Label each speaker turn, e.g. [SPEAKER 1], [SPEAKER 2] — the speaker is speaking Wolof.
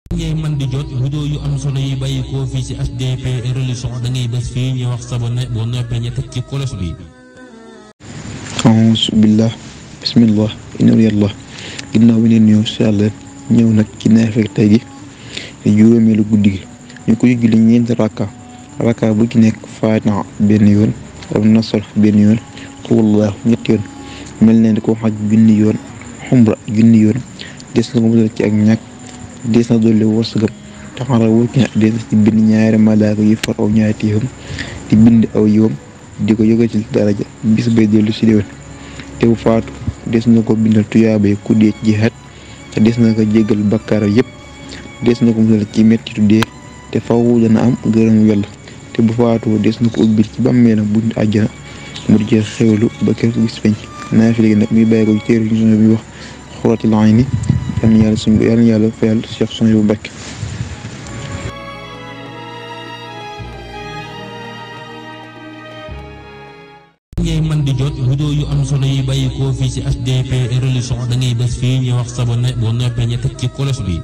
[SPEAKER 1] ngay man di jot vidéo yu am solo yi bàyyi ko fii ci HDP religion da ngay bés fii ñu wax sabone boo noppee ñu teg ci kolos bi.
[SPEAKER 2] auzu billah bismillah inna yàlla ginnaaw bi ne ñëw si yàlla ñëw nag ci naafila tey gi di juróomeelu guddi gi ñu koy julli ñeenti rakka bu ci nekk faatiha benn yoon ak nasr benn yoon qul huwallahu ñetti yoon mel ne di ko xaj junni yoon xumra junni yoon des na ko musal ci ak ñàkk des na dolli wërsëgam taxara wu ci des na ci bind ñaari malaaka yi far aw ñaari téefam di bind aw yiwam di ko yëgatil daraja bis bay dellu si déwén te bu faatu des na ko bindal tuyaabay ku dee ci jihaad te des na ko jéggal bakkaar yépp des na ko musal ci mettitu dee te faw dana am gërëmu yàlla te bu faatu des na ko ubbil ci bàmmeelam buntu àjjana mu di jeex xewlu ba kër bis peñ naafila gi nag muy bàyyi ko ci téere suñu bi wax xuratul ayni yal na yàlla fayal Cheikh Souhaïbou Mbacké.
[SPEAKER 1] ngay man di jot vidéo yu am solo yi bàyyi ko fii ci HDP religion da ngay bés fii ñu wax sabone boo noppee ñu teg ci kolos bi.